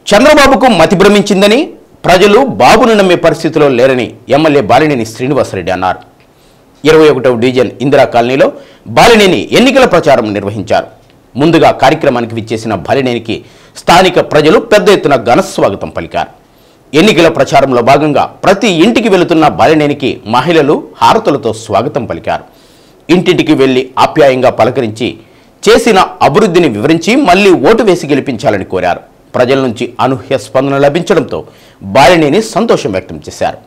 చంద్రబాబుకు మతి భ్రమించిందని ప్రజలు బాబును నమ్మే పరిస్థితిలో లేరని ఎమ్మెల్యే బాలినేని శ్రీనివాసరెడ్డి అన్నారు. 21వ డివిజన్ ఇందిరా కాలనీలో బాలినేని ఎన్నికల ప్రచారం నిర్వహించారు. ముందుగా కార్యక్రమానికి విచ్చేసిన బాలినేనికి స్థానిక ప్రజలు పెద్ద ఎత్తున ఘన స్వాగతం పలికారు. ఎన్నికల ప్రచారంలో భాగంగా ప్రతి ఇంటికి వెళుతున్న బాలినేనికి మహిళలు హారతులతో స్వాగతం పలికారు. ఇంటింటికి వెళ్లి ఆప్యాయంగా పలకరించి చేసిన అభివృద్ధిని వివరించి మళ్లీ ఓటు వేసి గెలిపించాలని కోరారు. ప్రజల నుంచి అనూహ్య స్పందన లభించడంతో బాలినేని సంతోషం వ్యక్తం చేశారు.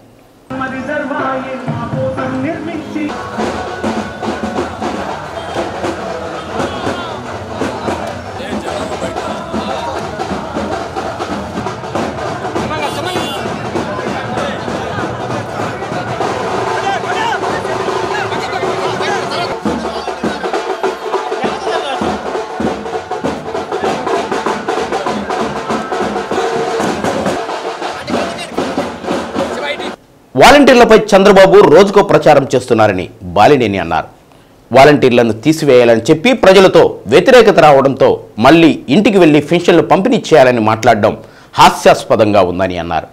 వాలంటీర్లపై చంద్రబాబు రోజుకో ప్రచారం చేస్తున్నారని బాలినేని అన్నారు. వాలంటీర్లను తీసివేయాలని చెప్పి ప్రజలతో వ్యతిరేకత రావడంతో మళ్లీ ఇంటికి వెళ్లి పెన్షన్లు పంపిణీ చేయాలని మాట్లాడడం హాస్యాస్పదంగా ఉందని అన్నారు.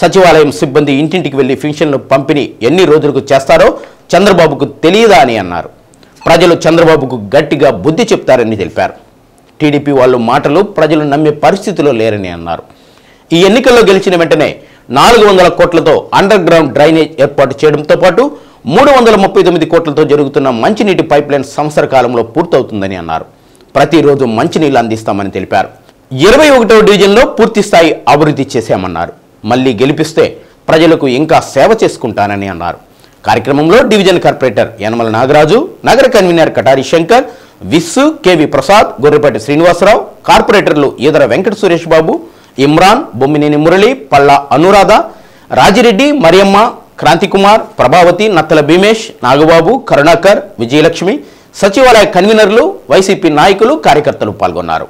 సచివాలయం సిబ్బంది ఇంటింటికి వెళ్లి పెన్షన్లు పంపిణీ ఎన్ని రోజులకు చేస్తారో చంద్రబాబుకు తెలియదా అని అన్నారు. ప్రజలు చంద్రబాబుకు గట్టిగా బుద్ధి చెప్తారని తెలిపారు. టీడీపీ వాళ్ళు మాటలు ప్రజలు నమ్మే పరిస్థితిలో లేరని అన్నారు. ఈ ఎన్నికల్లో గెలిచిన వెంటనే 400 కోట్లతో అండర్ గ్రౌండ్ డ్రైనేజ్ ఏర్పాటు చేయడంతో పాటు 339 కోట్లతో జరుగుతున్న మంచినీటి పైప్లైన్ సంవత్సర కాలంలో పూర్తవుతుందని అన్నారు. ప్రతిరోజు మంచినీళ్లు అందిస్తామని తెలిపారు. 21వ డివిజన్లో పూర్తి స్థాయి అభివృద్ధి చేశామన్నారు. మళ్లీ గెలిపిస్తే ప్రజలకు ఇంకా సేవ చేసుకుంటానని అన్నారు. కార్యక్రమంలో డివిజన్ కార్పొరేటర్ యనమల నాగరాజు, నగర కన్వీనర్ కటారి శంకర్, విస్సు, కేవి ప్రసాద్, గొర్రెపాటి శ్రీనివాసరావు, కార్పొరేటర్లు ఈదర వెంకట సురేష్ బాబు, ఇమ్రాన్, బొమ్మినేని మురళి, పళ్ళ అనురాధ, రాజిరెడ్డి, మరియమ్మ, క్రాంతికుమార్, ప్రభావతి, నత్తల భీమేష్, నాగబాబు, కరుణాకర్, విజయలక్ష్మి, సచివాలయ కన్వీనర్లు, వైసీపీ నాయకులు, కార్యకర్తలు పాల్గొన్నారు.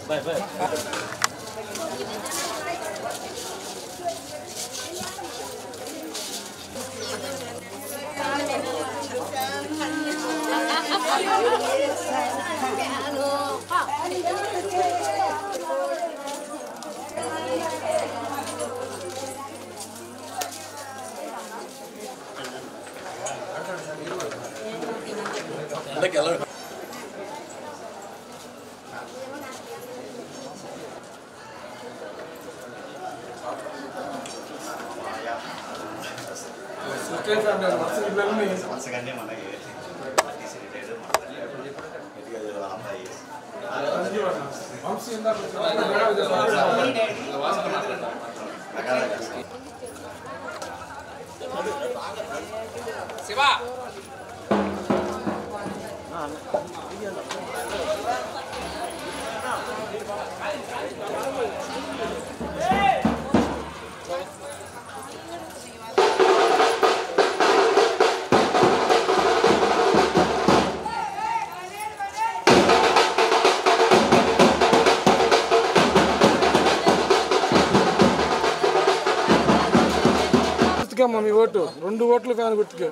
Bye. శివా మీ ఓటు 2 ఓట్లు ఫ్యాన్ గుర్తుకే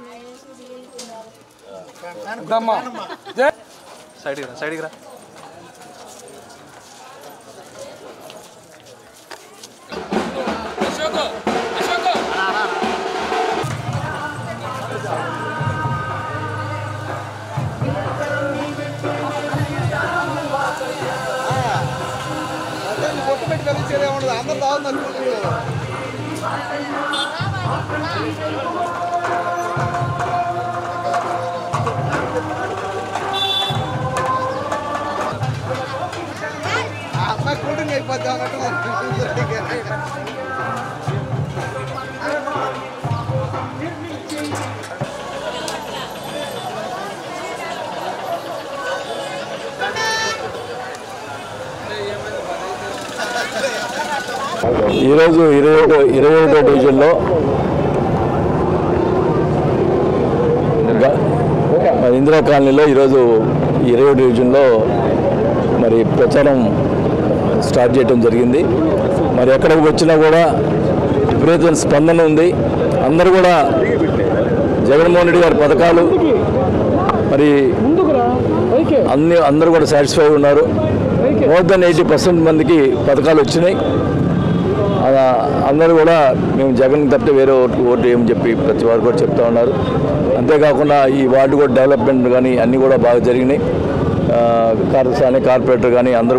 దమ్మా సైడ్కి రా పొట్టు పెట్టి కలిసేదే ఉండదు అందరు బాగుంది అమ్మాయి కూలింగ్ అయిపోద్ది ఈరోజు 21వ డివిజన్లో ఇందిరా కాలనీలో ఈరోజు 20వ డివిజన్లో మరి ప్రచారం స్టార్ట్ చేయడం జరిగింది. మరి ఎక్కడికి వచ్చినా కూడా విపరీతమైన స్పందన ఉంది. అందరూ కూడా జగన్మోహన్ రెడ్డి గారి పథకాలు మరి అందరూ కూడా సాటిస్ఫై ఉన్నారు. మోర్ దెన్ 80% మందికి పథకాలు వచ్చినాయి. అందరూ కూడా మేము జగన్ తప్పితే వేరే ఓటు ఏమని చెప్పి ప్రతి వారు కూడా చెప్తా ఉన్నారు. అంతేకాకుండా ఈ వార్డు కూడా డెవలప్మెంట్ కానీ అన్నీ కూడా బాగా జరిగినాయి. కార్పొరేటర్ కానీ అందరూ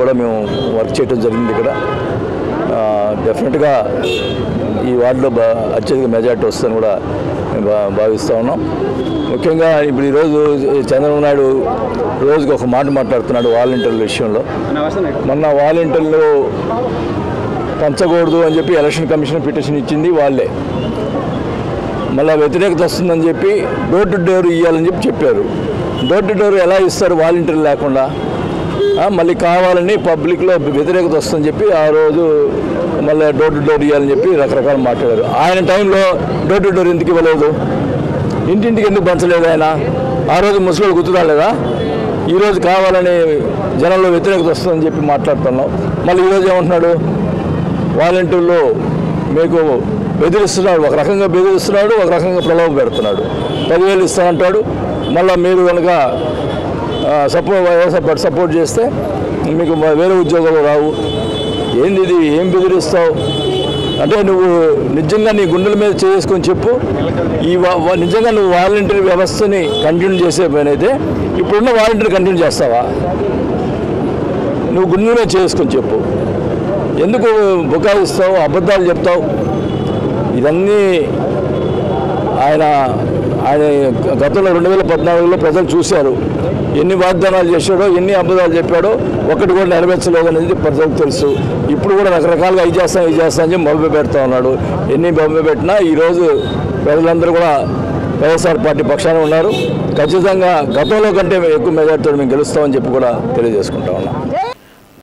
కూడా మేము వర్క్ చేయడం జరిగింది. ఇక్కడ డెఫినెట్గా ఈ వార్డులో అత్యధిక మెజార్టీ వస్తుందని కూడా మేము భావిస్తూ ఉన్నాం. ముఖ్యంగా ఇప్పుడు ఈరోజు చంద్రబాబు నాయుడు రోజుకి ఒక మాట మాట్లాడుతున్నాడు వాలంటీర్ల విషయంలో. మొన్న వాలంటీర్లు పంచకూడదు అని చెప్పి ఎలక్షన్ కమిషన్ పిటిషన్ ఇచ్చింది వాళ్ళే. మళ్ళీ వ్యతిరేకత వస్తుందని చెప్పి డోర్ టు డోర్ ఇవ్వాలని చెప్పారు. డోర్ టు డోర్ ఎలా ఇస్తారు వాలంటీర్లు లేకుండా? మళ్ళీ కావాలని పబ్లిక్లో వ్యతిరేకత వస్తుందని చెప్పి ఆ రోజు మళ్ళీ డోర్ టు డోర్ ఇవ్వాలని చెప్పి రకరకాలు మాట్లాడారు. ఆయన టైంలో డోర్ టు డోర్ ఎందుకు ఇవ్వలేదు? ఇంటింటికి ఎందుకు పంచలేదు ఆయన? ఆ రోజు ముసలి గుర్తు రాలేదా? ఈరోజు కావాలని జనంలో వ్యతిరేకత వస్తుందని చెప్పి మాట్లాడుతున్నాం. మళ్ళీ ఈరోజు ఏమంటున్నాడు? వాలంటీర్లు మీకు బెదిరిస్తున్నాడు, ఒక రకంగా బెదిరిస్తున్నాడు, ఒక రకంగా ప్రలోభ పెడుతున్నాడు. 10,000 ఇస్తానంటాడు. మళ్ళీ మీరు కనుక సపోర్ట్ చేస్తే మీకు వేరే ఉద్యోగాలు రావు. ఏంది ఇది? ఏం బెదిరిస్తావు అంటే నువ్వు నిజంగా నీ గుండెల మీద చేసుకొని చెప్పు. నిజంగా నువ్వు వాలంటీర్ వ్యవస్థని కంటిన్యూ చేసే పనైతే ఇప్పుడున్న వాలంటీర్ కంటిన్యూ చేస్తావా? నువ్వు గుండెల మీద చేసుకొని చెప్పు. ఎందుకు బుకాయిస్తావు, అబద్ధాలు చెప్తావు? ఇవన్నీ ఆయన గతంలో 2014లో ప్రజలు చూశారు. ఎన్ని వాగ్దానాలు చేశాడో, ఎన్ని అబద్ధాలు చెప్పాడో, ఒకటి కూడా నెరవేర్చలేదు అనేది ప్రజలకు తెలుసు. ఇప్పుడు కూడా రకరకాలుగా ఇది చేస్తాం అని చెప్పి మొదలు పెడతా ఉన్నాడు. ఎన్ని మొదలు పెట్టినా ఈరోజు ప్రజలందరూ కూడా వైఎస్ఆర్ పార్టీ పక్షాన ఉన్నారు. ఖచ్చితంగా గతంలో కంటే ఎక్కువ మెజార్టీతో మేము గెలుస్తామని చెప్పి కూడా తెలియజేసుకుంటా ఉన్నాం.